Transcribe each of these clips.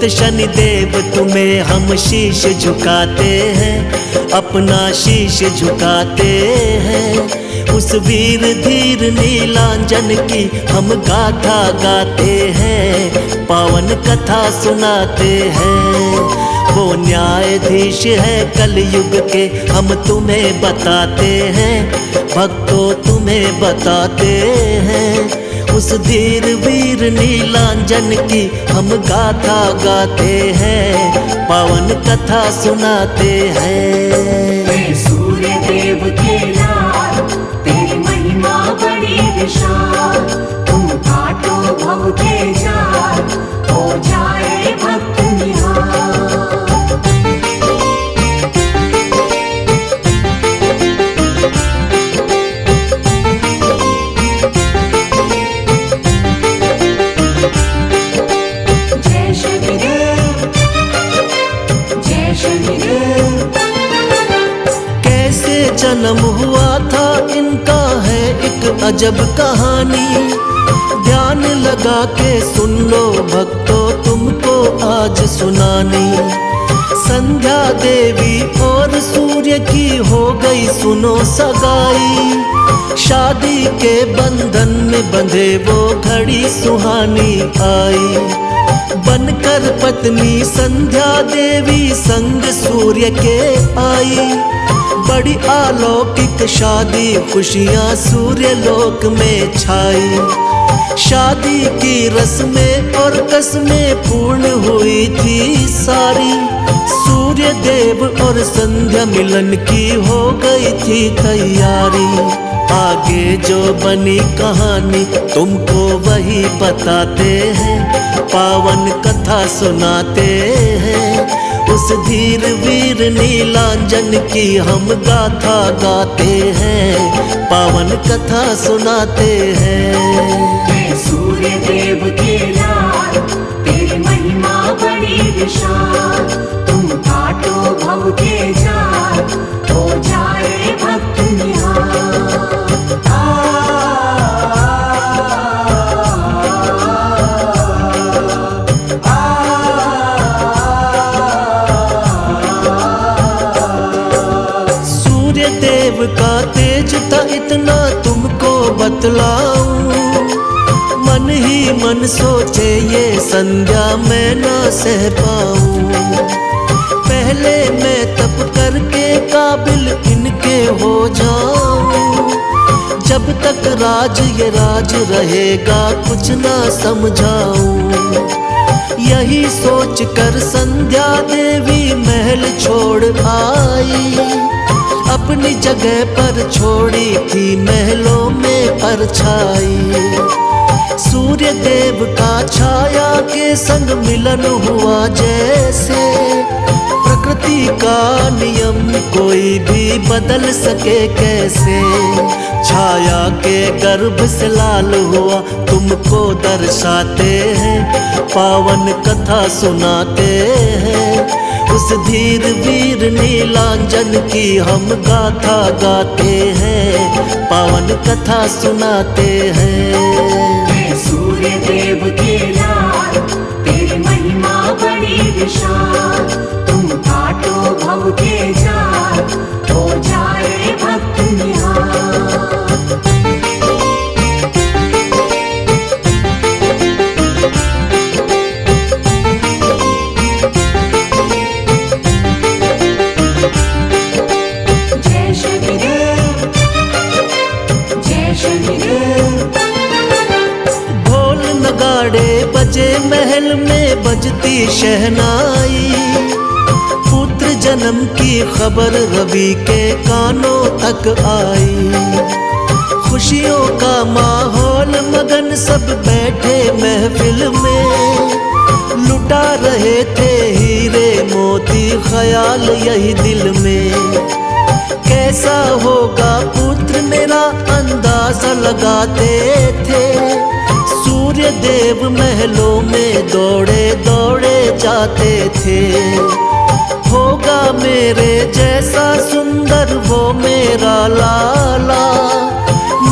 पुत्र शनिदेव तुम्हें हम शीश झुकाते हैं, अपना शीश झुकाते हैं। उस वीर धीर नीलांजन की हम गाथा गाते हैं, पावन कथा सुनाते हैं। वो न्यायाधीश है कलयुग के, हम तुम्हें बताते हैं, भक्तों तुम्हें बताते हैं। उस धीर वीर नीलांजन की हम गाथा गाते हैं, पावन कथा सुनाते हैं। सूर्य देव के लाल तेरी महिमा बड़ी विशाल, तुम काटो भव के जाल, हो जाए भक्त निहाल। जन्म हुआ था इनका है एक अजब कहानी, ध्यान लगा के सुन लो भक्तों तुमको आज सुनानी। संध्या देवी और सूर्य की हो गई सुनो सगाई, शादी के बंधन में बंधे वो घड़ी सुहानी आई। बनकर पत्नी संध्या देवी संग सूर्य के आई, बड़ी अलौकिक शादी खुशियां सूर्य लोक में छाई। शादी की रस्में और कसमें पूर्ण हुई थी सारी, सूर्य देव और संध्या मिलन की हो गई थी तैयारी। आगे जो बनी कहानी तुमको वही बताते हैं, पावन कथा सुनाते हैं। उस धीर वीर नीलांजन की हम गाथा गाते हैं, पावन कथा सुनाते हैं। सूर्य देव के लाल तेरी महिमा बड़ी विशाल, तुम काटो भव के जाल, हो जाए भक्त निहाल। देव का तेज था इतना तुमको बतलाऊं, मन ही मन सोचे ये संध्या मैं ना सह पाऊं। पहले मैं तप करके काबिल इनके हो जाऊं, जब तक राज ये राज रहेगा कुछ ना समझाऊं। यही सोच कर संध्या देवी महल छोड़ आई, अपनी जगह पर छोड़ी थी महलों में परछाई। सूर्य देव का छाया के संग मिलन हुआ जैसे, प्रकृति का नियम कोई भी बदल सके कैसे। छाया के गर्भ से लाल हुआ तुमको दर्शाते हैं, पावन कथा सुनाते हैं। उस धीर वीर नीलांजन की हम गाथा गाते हैं, पावन कथा सुनाते हैं। सूर्य देव के लाल तेरी महिमा बड़ी विशाल, तुम काटो भव के जाल, हो जाए भक्त निहाल। बजे महल में बजती शहनाई, पुत्र जन्म की खबर रवि के कानों तक आई। खुशियों का माहौल मगन सब बैठे महफिल में, लुटा रहे थे हीरे मोती ख्याल यही दिल में। कैसा होगा पुत्र मेरा अंदाजा लगाते थे, सूर्य देव महलों में दौड़े दौड़े जाते थे। होगा मेरे जैसा सुंदर वो मेरा लाला,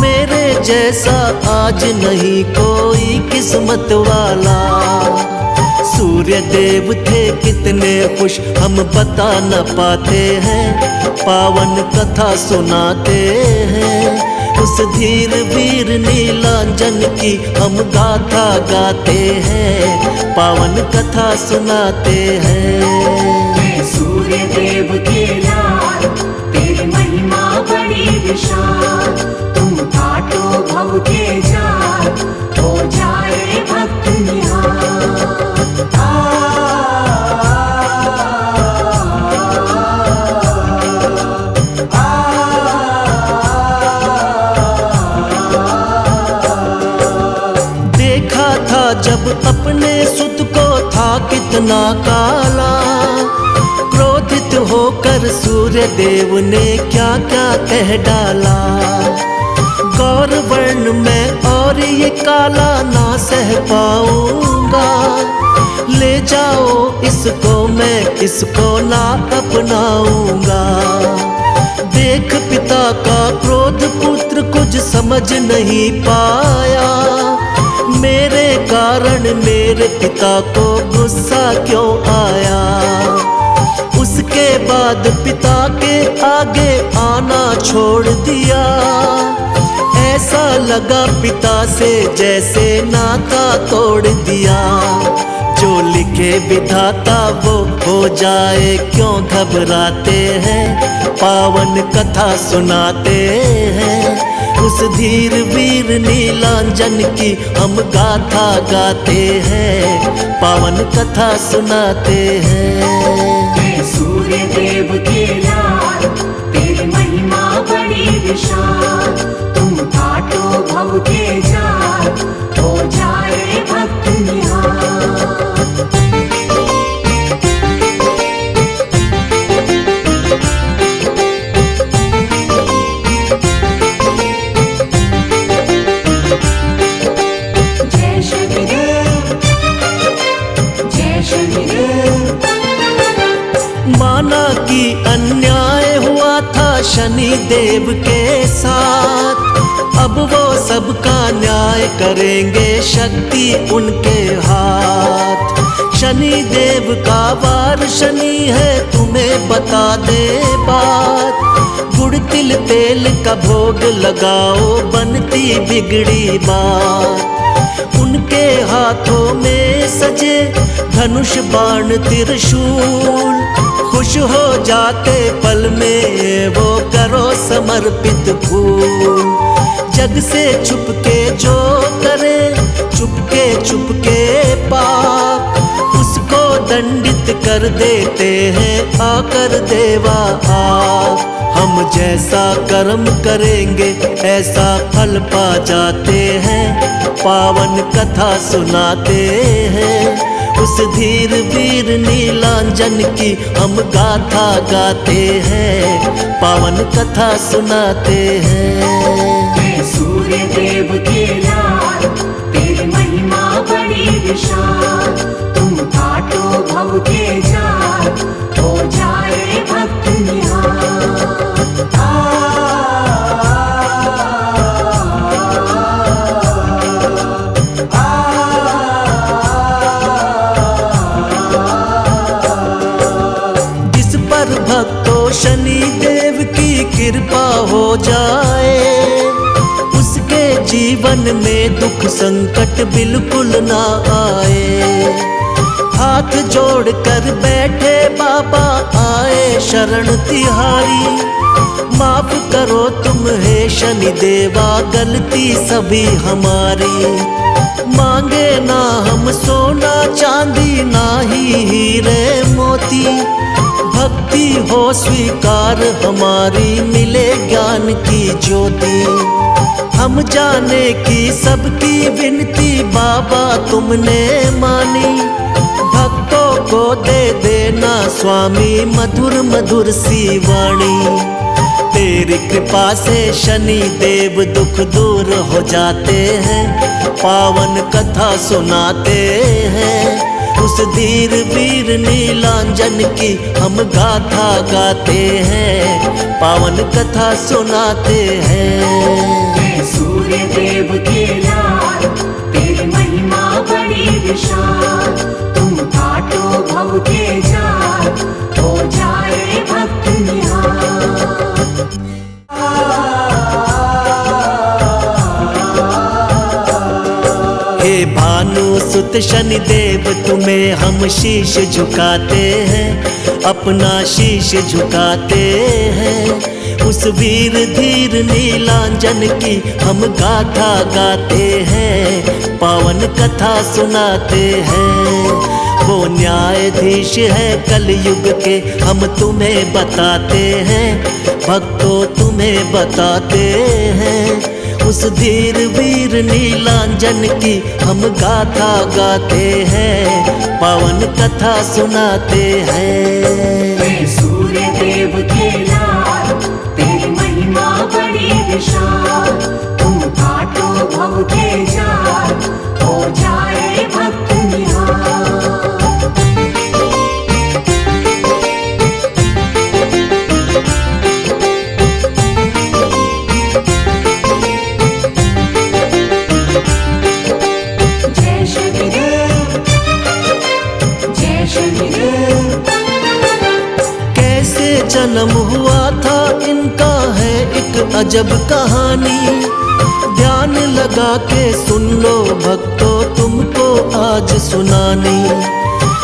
मेरे जैसा आज नहीं कोई किस्मत वाला। सूर्य देव थे कितने खुश हम बता न पाते हैं, पावन कथा सुनाते हैं। उस धीर वीर नीलांजन की हम गाथा गाते हैं, पावन कथा सुनाते हैं। सूर्य देव के लाल तेरी महिमा बड़ी विशाल, तुम काटो भव के जाल, हो जाए भक्त निहाल। देखा था जब अपने सुत को था कितना काला, क्रोधित होकर सूर्य देव ने क्या क्या कह डाला। गौर वर्ण में और ये काला ना सह पाऊंगा, ले जाओ इसको मैं किसको ना अपनाऊंगा। देख पिता का क्रोध पुत्र कुछ समझ नहीं पाया, मेरे कारण मेरे पिता को गुस्सा क्यों आया। उसके बाद पिता के आगे आना छोड़ दिया, ऐसा लगा पिता से जैसे नाता तोड़ दिया। जो लिखे विधाता वो हो जाए क्यों घबराते हैं, पावन कथा सुनाते हैं। उस धीर वीर नीलांजन की हम गाथा गाते हैं, पावन कथा सुनाते हैं। सूर्य देव के लाल तेरी महिमा बड़ी विशाल, तुम काटो भव के जाल, हो जाए भक्त निहाल। माना कि अन्याय हुआ था शनि देव के साथ, अब वो सबका न्याय करेंगे शक्ति उनके हाथ। शनि देव का वार शनि है तुम्हें बता दे बात, गुड़ तिल तेल का भोग लगाओ बनती बिगड़ी बात। उनके हाथों में सजे धनुष बाण त्रिशूल, खुश हो जाते पल में वो करो समर्पित फूल। जग से छुपके जो करे चुपके पाप, उसको दंडित कर देते हैं आकर देवा आप। हम जैसा कर्म करेंगे ऐसा फल पा जाते हैं, पावन कथा सुनाते हैं। उस धीर वीर नीलांजन की हम गाथा गाते हैं, पावन कथा सुनाते हैं। सूर्य देव के लाल तेरी महिमा बड़ी विशाल, तुम काटो भव के जाल, हो जाए भक्त निहाल। भक्तों शनि देव की कृपा हो जाए, उसके जीवन में दुख संकट बिल्कुल ना आए। हाथ जोड़ कर बैठे बाबा आए शरण तिहारी, माफ करो तुम हे शनि देवा गलती सभी हमारी। मांगे ना हम सोना चांदी ना ही हीरे मोती, भक्ति हो स्वीकार हमारी मिले ज्ञान की ज्योति। हम जाने की सबकी विनती बाबा तुमने मानी, भक्तों को दे देना स्वामी मधुर मधुर सी वाणी। तेरी कृपा से शनि देव दुख दूर हो जाते हैं, पावन कथा सुनाते हैं। उस धीर वीर नीलांजन की हम गाथा गाते हैं, पावन कथा सुनाते हैं। सूर्य देव के लाल तेरी महिमा बड़ी विशाल, तुम सुत शनिदेव तुम्हें हम शीश झुकाते हैं, अपना शीश झुकाते हैं। उस वीर धीर नीलांजन की हम गाथा गाते हैं, पावन कथा सुनाते हैं। वो न्यायाधीश है कलयुग के, हम तुम्हें बताते हैं, भक्तों तुम्हें बताते हैं। उस धीर वीर नीलांजन की हम गाथा गाते हैं, पावन कथा सुनाते हैं। सूर्य देव के लाल तेरी महिमा बड़ी विशाल, तुम काटो भव के जाल, हो जाए भक्त निहाल। जय शनिदेव, जय शनिदेव। कैसे जन्म हुआ था इनका है एक अजब कहानी, ध्यान लगा के सुन लो भक्तों तुमको आज सुनानी।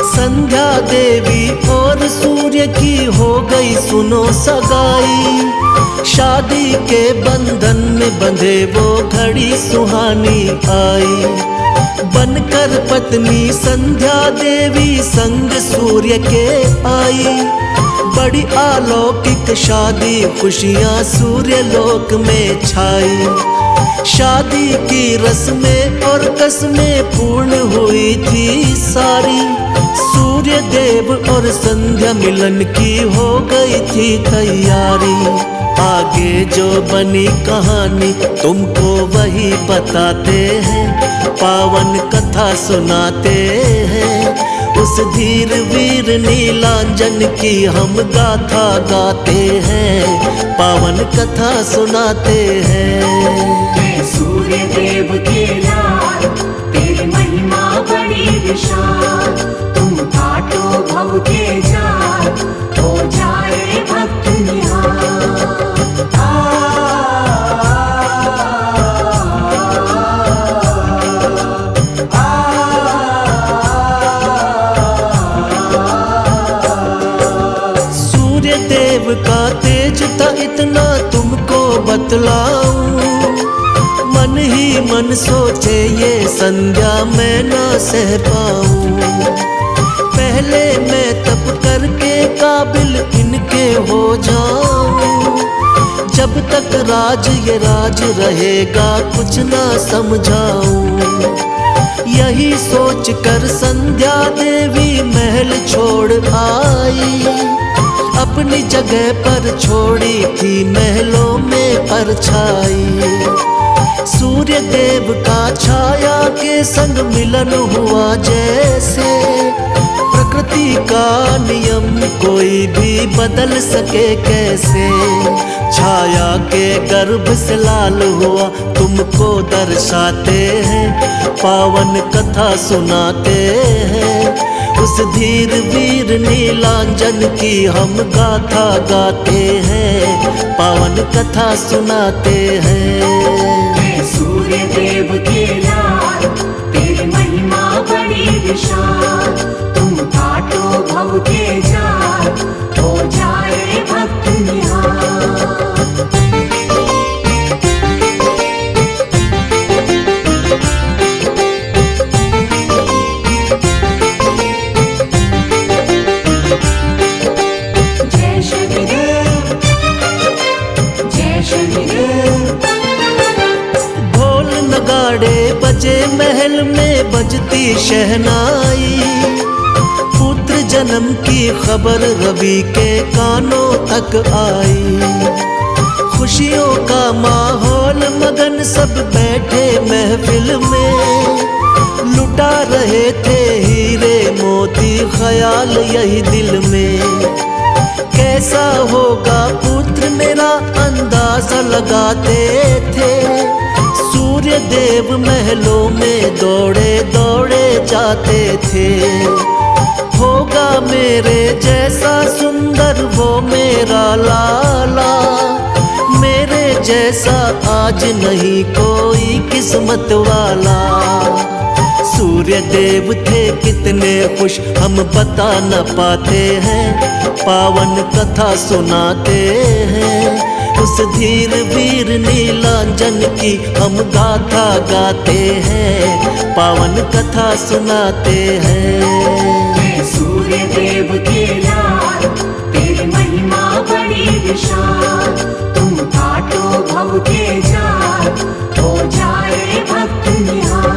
संध्या देवी और सूर्य की हो गई सुनो सगाई, शादी के बंधन में बंधे वो घड़ी सुहानी आई। बनकर पत्नी संध्या देवी संग सूर्य के आई, बड़ी अलौकिक शादी खुशियां सूर्य लोक में छाई। शादी की रस्में और कसमें पूर्ण हुई थी सारी, सूर्य देव और संध्या मिलन की हो गई थी तैयारी। आगे जो बनी कहानी तुमको वही बताते हैं, पावन कथा सुनाते हैं। उस धीर वीर नीलांजन की हम गाथा गाते हैं, पावन कथा सुनाते हैं। सूर्य देव के लाल तेरी महिमा बड़ी विशाल, तुम काटो भव के जाल, हो जाए भक्त निहाल। सूर्य देव का तेज था इतना तुमको बतलाऊं, मन ही मन सोचे ये संध्या मैं ना सह पाऊं। पहले मैं तप करके काबिल इनके हो जाऊं, जब तक राज ये राज रहेगा कुछ ना समझाऊं। यही सोच कर संध्या देवी महल छोड़ आई, अपनी जगह पर छोड़ी थी महलों में परछाई। सूर्य देव का छाया के संग मिलन हुआ जैसे, प्रकृति का नियम कोई भी बदल सके कैसे। छाया के गर्भ से लाल हुआ तुमको दर्शाते हैं, पावन कथा सुनाते हैं। उस धीर वीर नीलांजन की हम गाथा गाते हैं, पावन कथा सुनाते हैं। सूर्य देव के लाल तेरी महिमा बड़ी विशाल, तुम काटो भव के जाल, हो जाए भक्त निहाल। जय शनिदेव, जय शनिदेव। ढोल नगाड़े बजे महल में बजती शहनाई, पुत्र जन्म की खबर रवि के कानों तक आई। खुशियों का माहौल मगन सब बैठे महफिल में, लुटा रहे थे हीरे मोती ख्याल यही दिल में। कैसा होगा पुत्र मेरा अंदाजा लगाते थे, सूर्य देव महलों में दौड़े दौड़े जाते थे। होगा मेरे जैसा सुंदर वो मेरा लाला, मेरे जैसा आज नहीं कोई किस्मत वाला। सूर्य देव थे कितने खुश हम बता न पाते हैं, पावन कथा सुनाते हैं। उस धीर वीर नीलांजन की हम गाथा गाते हैं, पावन कथा सुनाते हैं। सूर्य देव के लाल तेरी महिमा बड़ी विशाल, तुम काटो भव के जाल, हो जाए भक्त निहाल।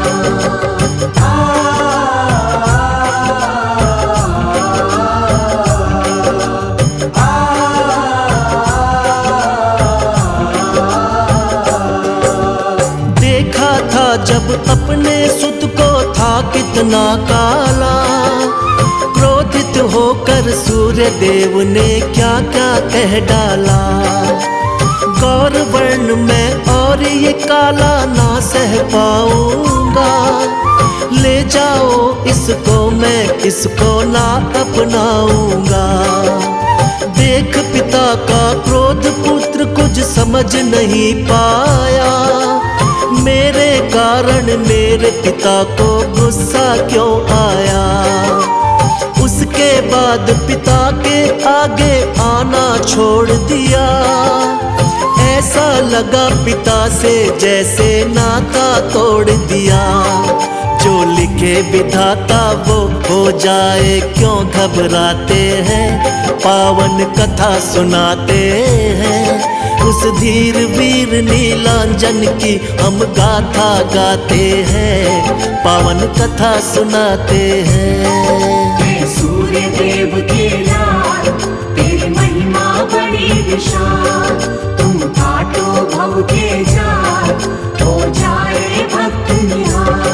देखा था जब अपने सुत को था कितना काला, क्रोधित होकर सूर्य देव ने क्या क्या कह डाला। गौर वर्ण में और ये काला ना सह पाऊंगा, ले जाओ इसको मैं इसको ना अपनाऊंगा। देख पिता का क्रोध पुत्र कुछ समझ नहीं पाया, मेरे कारण मेरे पिता को गुस्सा क्यों आया। उसके बाद पिता के आगे आना छोड़ दिया, ऐसा लगा पिता से जैसे नाता तोड़ दिया। जो लिखे विधाता वो हो जाए क्यों घबराते हैं, पावन कथा सुनाते हैं। उस धीर वीर नीलांजन की हम गाथा गाते हैं, पावन कथा सुनाते हैं। सूर्य देव के लाल तेरी महिमा बड़ी विशाल, तुम काटो भव के जाल, हो जाए भक्त निहाल।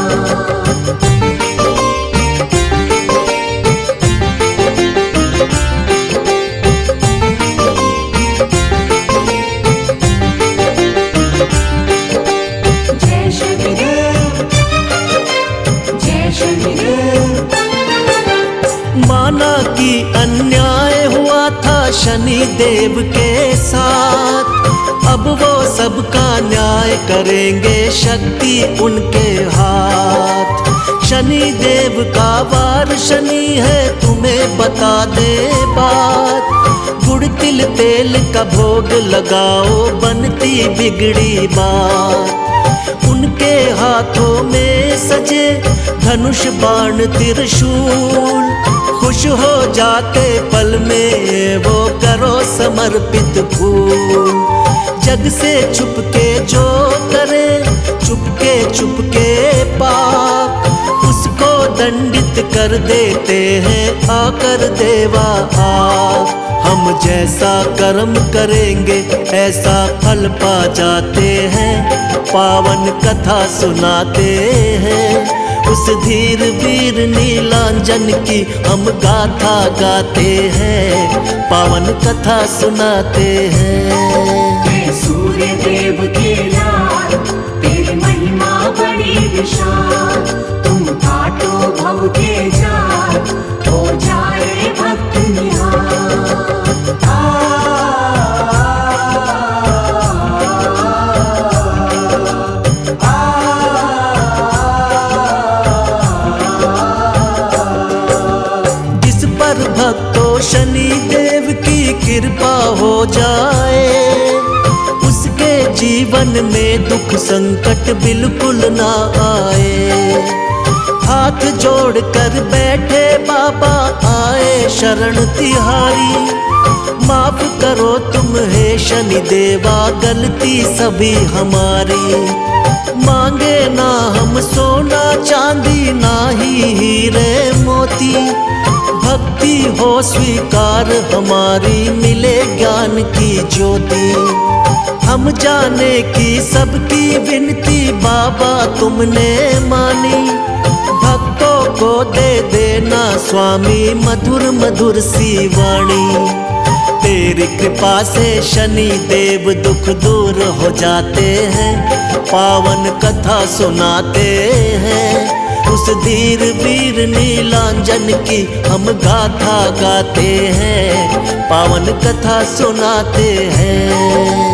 जय शनिदेव, जय शनिदेव। माना कि अन्याय हुआ था शनि देव के साथ, अब वो सबका न्याय करेंगे, शक्ति उनके हाथ। शनि देव का वार शनि है तुम्हें बता दे बात, गुड़ तिल तेल का भोग लगाओ बनती बिगड़ी बात। उनके हाथों में सजे धनुष बाण त्रिशूल, खुश हो जाते पल में वो करो समर्पित फूल। जग से छुपके जो करे चुपके पाप, उसको दंडित कर देते हैं आकर देवा आप। हम जैसा कर्म करेंगे ऐसा फल पा जाते हैं, पावन कथा सुनाते हैं। उस धीर वीर नीलांजन की हम गाथा गाते हैं, पावन कथा सुनाते हैं। सूर्य देव के लाल तेरी महिमा बड़ी विशाल, तुम काटो भव के जाल, हो जाए भक्त निहाल। जिस पर भक्तों शनि देव की कृपा हो जाए, उसके जीवन में दुख संकट बिल्कुल ना आए। हाथ जोड़ कर बैठे बाबा आए शरण तिहारी, माफ करो तुम हे शनि देवा गलती सभी हमारी। मांगे ना हम सोना चांदी ना ही हीरे मोती, भक्ति हो स्वीकार हमारी मिले ज्ञान की ज्योति। हम जाने की सबकी विनती बाबा तुमने मानी, भक्तों को दे देना स्वामी मधुर मधुर सी वाणी। तेरी कृपा से शनि देव दुख दूर हो जाते हैं, पावन कथा सुनाते हैं। उस धीर वीर नीलांजन की हम गाथा गाते हैं, पावन कथा सुनाते हैं।